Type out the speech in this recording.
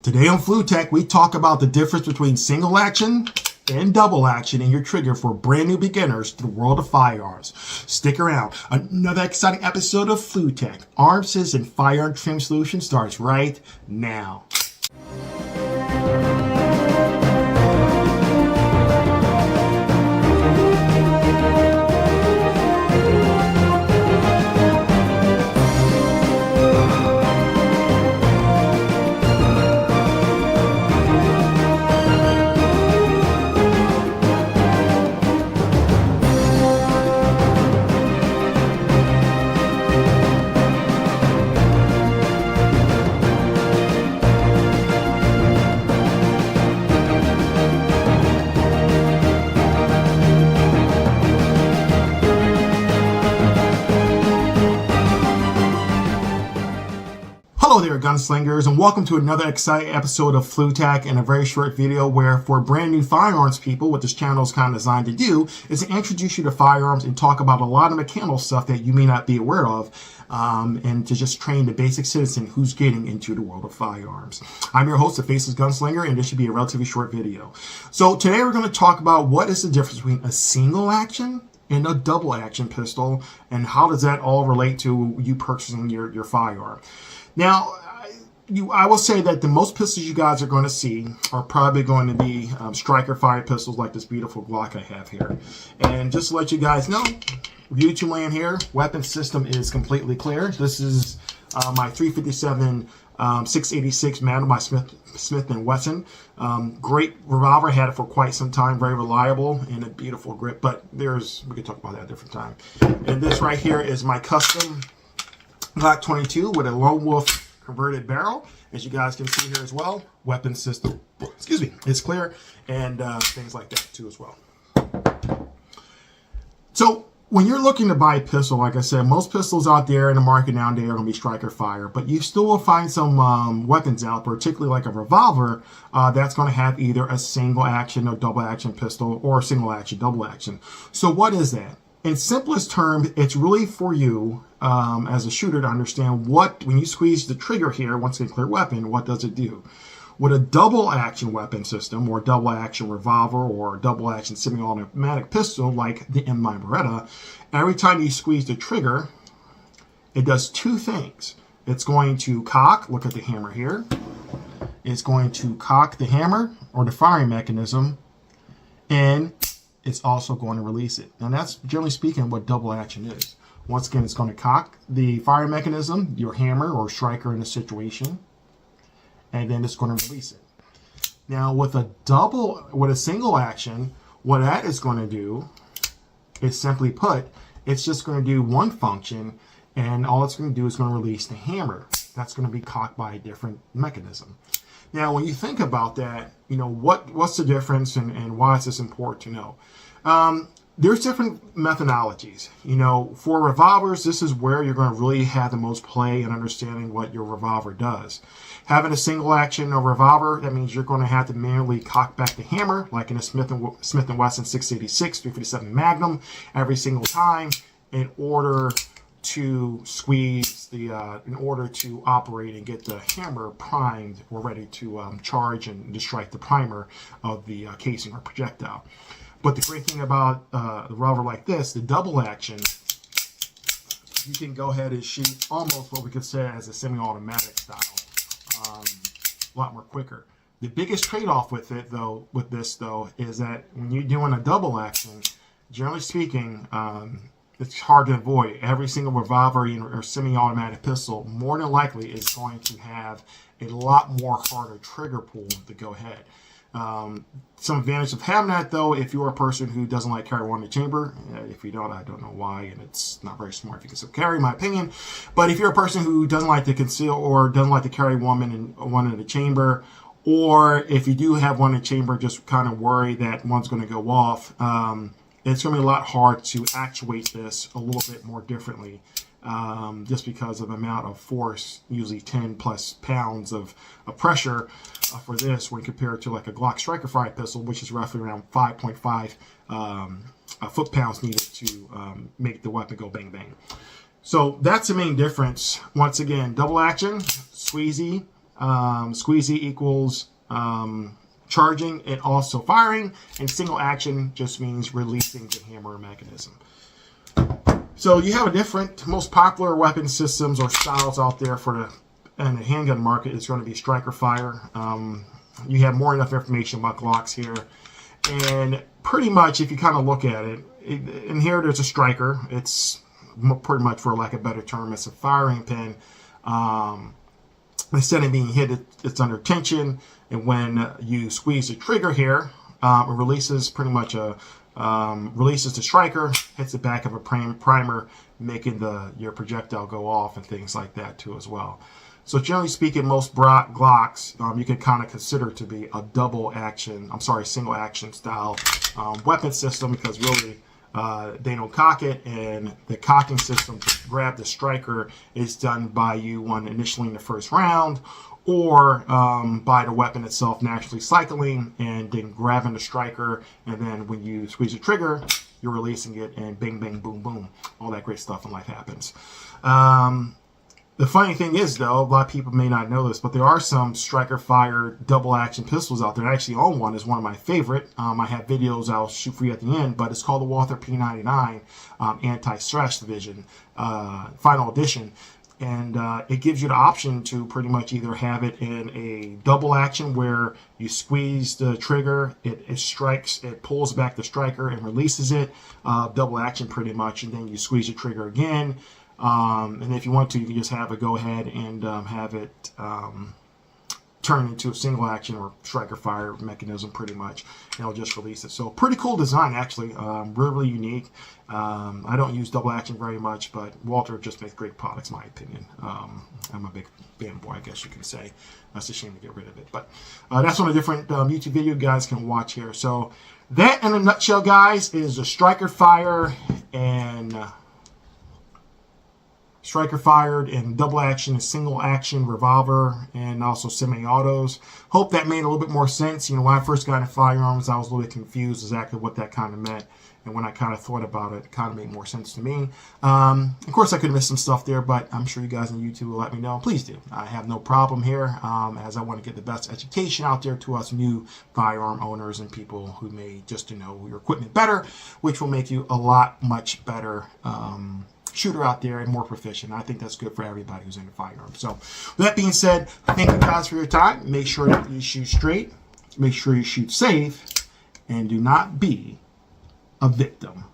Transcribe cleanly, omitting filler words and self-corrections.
Today on Flu Tech, we talk about the difference between single action and double action in your trigger for brand new beginners to the world of firearms. Stick around. Another exciting episode of Flu Tech, Arms and Firearm Trim Solution starts right now. Hello there, gunslingers, and welcome to another exciting episode of Flu Tech and a very short video where, for brand new firearms people, what this channel is kind of designed to do is to introduce you to firearms and talk about a lot of mechanical stuff that you may not be aware of, and to just train the basic citizen who's getting into the world of firearms. I'm your host, the Faceless Gunslinger, and this should be a relatively short video. So today we're going to talk about what is the difference between a single action and a double action pistol, and how does that all relate to you purchasing your firearm. Now, I will say that the most pistols you guys are going to see are probably going to be striker fire pistols like this beautiful Glock I have here. And just to let you guys know, YouTube land here, weapon system is completely clear. This is my 357 686 Magnum by Smith & Wesson. Great revolver, had it for quite some time, very reliable and a beautiful grip, but we can talk about that at a different time. And this right here is my custom Glock 22 with a lone wolf converted barrel, as you guys can see here as well. Weapon system, excuse me, it's clear, and things like that too as well. So when you're looking to buy a pistol, like I said, most pistols out there in the market nowadays are going to be striker fire, but you still will find some weapons out, particularly like a revolver, that's going to have either a single action or double action pistol, or single action, double action. So what is that? In simplest terms, it's really for you as a shooter to understand when you squeeze the trigger here, once again, clear weapon, what does it do? With a double action weapon system, or double action revolver, or double action semi-automatic pistol like the M9 Beretta, every time you squeeze the trigger, it does two things. It's going to cock, look at the hammer here, it's going to cock the hammer or the firing mechanism, and it's also going to release it. And that's, generally speaking, what double action is. Once again, it's going to cock the fire mechanism, your hammer or striker in the situation, and then it's going to release it. Now, with a single action, what that is going to do is, simply put, it's just going to do one function, and all it's going to do is going to release the hammer. That's going to be cocked by a different mechanism. Now, when you think about that, you know, what's the difference, and why is this important to know? There's different methodologies. You know, for revolvers, this is where you're going to really have the most play in understanding what your revolver does. Having a single action or revolver, that means you're going to have to manually cock back the hammer, like in a Smith & Wesson 686 357 Magnum, every single time, in order to squeeze in order to operate and get the hammer primed or ready to charge and strike the primer of the casing or projectile. But the great thing about the revolver like this, the double action, you can go ahead and shoot almost what we could say as a semi-automatic style, a lot more quicker. The biggest trade-off with this is that when you're doing a double action, generally speaking, it's hard to avoid. Every single revolver or semi-automatic pistol more than likely is going to have a lot more harder trigger pull to go ahead. Some advantage of having that, though, if you're a person who doesn't like carry one in the chamber. If you don't, I don't know why, and it's not very smart if you can still carry, in my opinion. But if you're a person who doesn't like to conceal or doesn't like to carry one in the chamber, or if you do have one in the chamber, just kind of worry that one's going to go off, it's going to be a lot hard to actuate this a little bit more differently, just because of the amount of force, usually 10 plus pounds of pressure for this when compared to like a Glock striker fire pistol, which is roughly around 5.5 foot-pounds needed to make the weapon go bang bang. So that's the main difference. Once again, double action, squeezy, Squeezy equals charging and also firing, and single action just means releasing the hammer mechanism. So you have a different, most popular weapon systems or styles out there for the handgun market is going to be striker fire. You have more enough information about Glocks here, and pretty much if you kind of look at it, in here there's a striker. It's pretty much, for lack of a better term, it's a firing pin. Instead of being hit, it's under tension, and when you squeeze the trigger here, it releases pretty much releases the striker, hits the back of a primer, making your projectile go off and things like that too as well. So generally speaking, most Glocks you can kind of consider to be a single action style weapon system, because really they don't cock it, and the cocking system to grab the striker is done by you initially in the first round, or by the weapon itself naturally cycling and then grabbing the striker, and then when you squeeze the trigger, you're releasing it, and bing, bang, boom, boom. All that great stuff in life happens. The funny thing is, though, a lot of people may not know this, but there are some striker fire double action pistols out there. I actually own one. It's one of my favorite. I have videos I'll shoot for you at the end, but it's called the Walther P99 Anti-Stress Division Final Edition. And it gives you the option to pretty much either have it in a double action where you squeeze the trigger, it strikes, it pulls back the striker and releases it, double action pretty much, and then you squeeze the trigger again. And if you want to, you can just have it go ahead and have it turn into a single action or striker fire mechanism pretty much, and it'll just release it. So pretty cool design, actually. Really unique. I don't use double action very much, but Walter just makes great products, in my opinion. I'm a big fanboy, I guess you can say. That's a shame to get rid of it, but that's one of the different YouTube video you guys can watch here. So that, in a nutshell, guys, is the striker fired and double action and single action revolver, and also semi-autos. Hope that made a little bit more sense. When I first got into firearms, I was a little bit confused exactly what that kind of meant. And when I kind of thought about it, it kind of made more sense to me. Of course, I could have missed some stuff there, but I'm sure you guys on YouTube will let me know. Please do. I have no problem here, as I want to get the best education out there to us new firearm owners and people who may just to know your equipment better, which will make you a lot much better shooter out there and more proficient. I think that's good for everybody who's into firearms. So with that being said, thank you guys for your time. Make sure that you shoot straight, make sure you shoot safe, and do not be a victim.